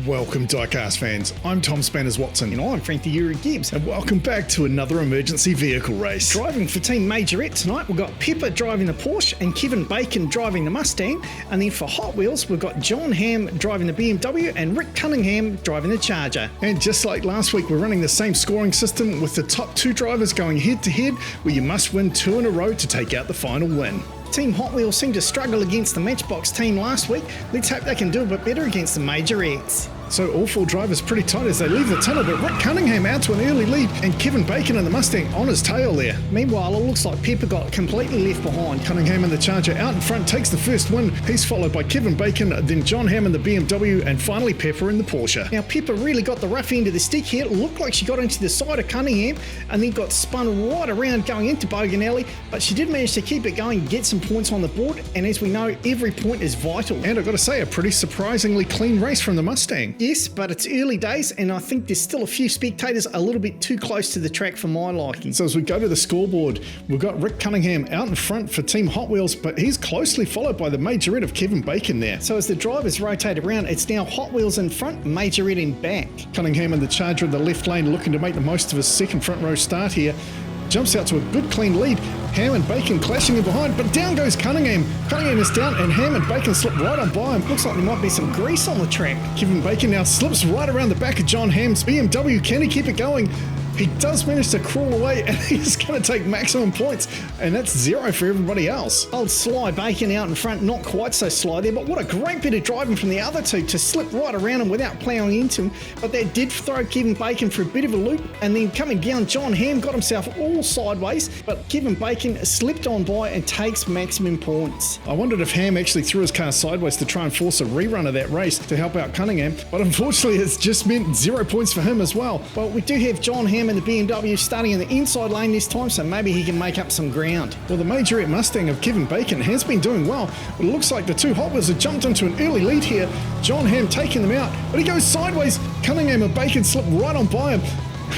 Welcome, Diecast fans. I'm Tom Spanners Watson. And I'm Frank the Euro Gibbs. And welcome back to another emergency vehicle race. Driving for Team Majorette tonight, we've got Pippa driving the Porsche and Kevin Bacon driving the Mustang. And then for Hot Wheels, we've got John Hamm driving the BMW and Rick Cunningham driving the Charger. And just like last week, we're running the same scoring system with the top two drivers going head to head, where you must win 2 in a row to take out the final win. Team Hot Wheels seemed to struggle against the Matchbox team last week. Let's hope they can do a bit better against the Majorettes. So all 4 drivers pretty tight as they leave the tunnel, but Rick Cunningham out to an early lead and Kevin Bacon in the Mustang on his tail there. Meanwhile, it looks like Pippa got completely left behind. Cunningham in the Charger out in front takes the first win. He's followed by Kevin Bacon, then John Hamm in the BMW, and finally Pippa in the Porsche. Now Pippa really got the rough end of the stick here. It looked like she got into the side of Cunningham and then got spun right around going into Bogan Alley, but she did manage to keep it going, get some points on the board, and as we know, every point is vital. And I've got to say, a pretty surprisingly clean race from the Mustang. Yes, but it's early days, and I think there's still a few spectators a little bit too close to the track for my liking. So as we go to the scoreboard, we've got Rick Cunningham out in front for Team Hot Wheels, but he's closely followed by the Majorette of Kevin Bacon there. So as the drivers rotate around, it's now Hot Wheels in front, Majorette in back. Cunningham in the Charger in the left lane, looking to make the most of his second front row start here. Jumps out to a good clean lead. Hamm and Bacon clashing in behind, but down goes Cunningham. Cunningham is down and Hamm and Bacon slip right on by him. Looks like there might be some grease on the track. Kevin Bacon now slips right around the back of John Hamm's BMW. Can he keep it going? He does manage to crawl away and he's going to take maximum points, and that's 0 for everybody else. Old Sly Bacon out in front, not quite so sly there, but what a great bit of driving from the other two to slip right around him without ploughing into him. But that did throw Kevin Bacon for a bit of a loop, and then coming down, John Hamm got himself all sideways, but Kevin Bacon slipped on by and takes maximum points. I wondered if Hamm actually threw his car sideways to try and force a rerun of that race to help out Cunningham, but unfortunately it's just meant 0 points for him as well. Well, we do have John Hamm and the BMW starting in the inside lane this time, so maybe he can make up some ground. Well, the Majorette Mustang of Kevin Bacon has been doing well, but it looks like the 2 Hot Wheels have jumped into an early lead here. John Hamm taking them out, but he goes sideways. Cunningham and Bacon slip right on by him.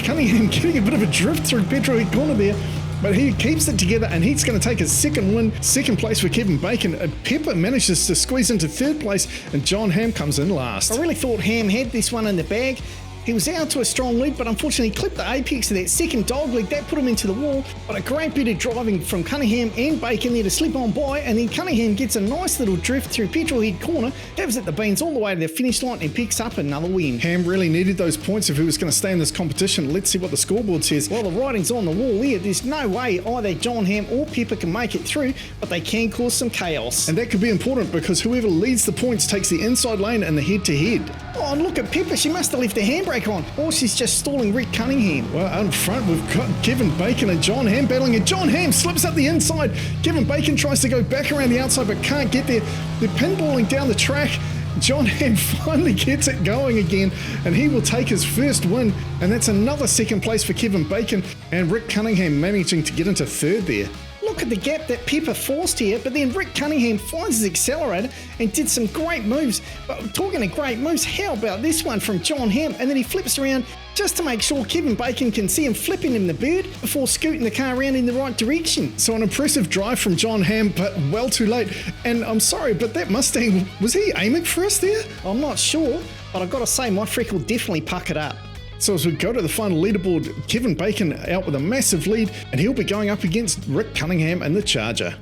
Cunningham getting a bit of a drift through Petrol Head Corner there, but he keeps it together and he's going to take his second win, second place for Kevin Bacon. Pippa manages to squeeze into third place and John Hamm comes in last. I really thought Hamm had this one in the bag. He was out to a strong lead, but unfortunately clipped the apex of that second dog leg. That put him into the wall, but a great bit of driving from Cunningham and Bacon there to slip on by, and then Cunningham gets a nice little drift through Petrol Head Corner, gives it the beans all the way to the finish line and picks up another win. Hamm really needed those points if he was going to stay in this competition. Let's see what the scoreboard says. Well, the writing's on the wall here. There's no way either John Hamm or Pippa can make it through, but they can cause some chaos. And that could be important because whoever leads the points takes the inside lane and the head-to-head. Oh, and look at Pippa. She must have left the handbrake on, or she's just stalling Rick Cunningham. Well, out in front, we've got Kevin Bacon and John Hamm battling, and John Hamm slips up the inside. Kevin Bacon tries to go back around the outside, but can't get there. They're pinballing down the track. John Hamm finally gets it going again, and he will take his first win, and that's another second place for Kevin Bacon, and Rick Cunningham managing to get into third there. Look at the gap that Pippa forced here, but then Rick Cunningham finds his accelerator and did some great moves. But talking of great moves, how about this one from John Hamm? And then he flips around just to make sure Kevin Bacon can see him flipping him the bird before scooting the car around in the right direction. So an impressive drive from John Hamm, but well too late. And I'm sorry, but that Mustang, was he aiming for us there? I'm not sure, but I've got to say my freckle definitely puckered up. So as we go to the final leaderboard, Kevin Bacon out with a massive lead, and he'll be going up against Rick Cunningham and the Charger.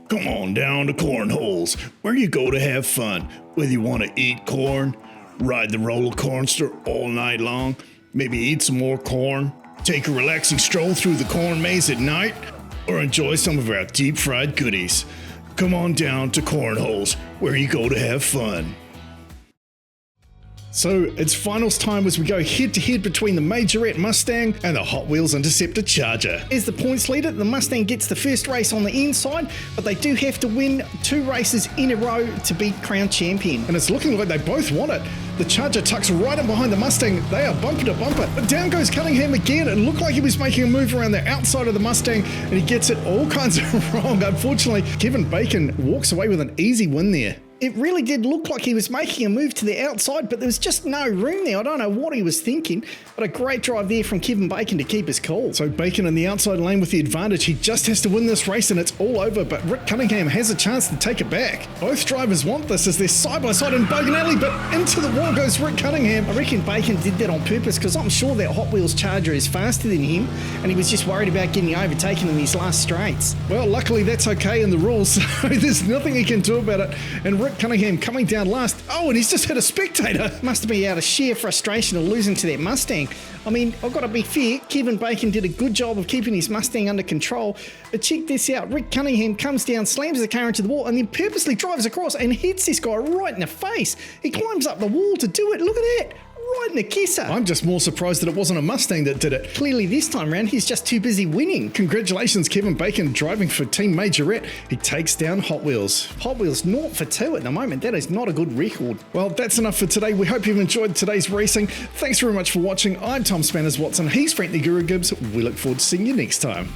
Come on down to Cornholes, where you go to have fun. Whether you want to eat corn, ride the roller coaster all night long, maybe eat some more corn, take a relaxing stroll through the corn maze at night, or enjoy some of our deep fried goodies. Come on down to Cornholes, where you go to have fun. So it's finals time as we go head-to-head between the Majorette Mustang and the Hot Wheels Interceptor Charger. As the points leader, the Mustang gets the first race on the inside, but they do have to win 2 races in a row to be crowned champion. And it's looking like they both want it. The Charger tucks right in behind the Mustang. They are bumper to bumper. But down goes Cunningham again. It looked like he was making a move around the outside of the Mustang, and he gets it all kinds of wrong. Unfortunately, Kevin Bacon walks away with an easy win there. It really did look like he was making a move to the outside, but there was just no room there. I don't know what he was thinking, but a great drive there from Kevin Bacon to keep his cool. So Bacon in the outside lane with the advantage. He just has to win this race and it's all over, but Rick Cunningham has a chance to take it back. Both drivers want this as they're side by side in Bogan Alley, but into the wall goes Rick Cunningham. I reckon Bacon did that on purpose because I'm sure that Hot Wheels Charger is faster than him, and he was just worried about getting overtaken in these last straights. Well, luckily that's okay in the rules, so there's nothing he can do about it. And Rick Cunningham coming down last. Oh, and he's just hit a spectator. Must have been out of sheer frustration of losing to that Mustang. I mean, I've got to be fair, Kevin Bacon did a good job of keeping his Mustang under control, but check this out, Rick Cunningham comes down, slams the car into the wall, and then purposely drives across and hits this guy right in the face. He climbs up the wall to do it, look at that! Right in the kisser. I'm just more surprised that it wasn't a Mustang that did it. Clearly this time round, he's just too busy winning. Congratulations, Kevin Bacon, driving for Team Majorette. He takes down Hot Wheels. Hot Wheels 0 for 2 at the moment. That is not a good record. Well, that's enough for today. We hope you've enjoyed today's racing. Thanks very much for watching. I'm Tom Spanners Watson. He's Frank the Guru Gibbs. We look forward to seeing you next time.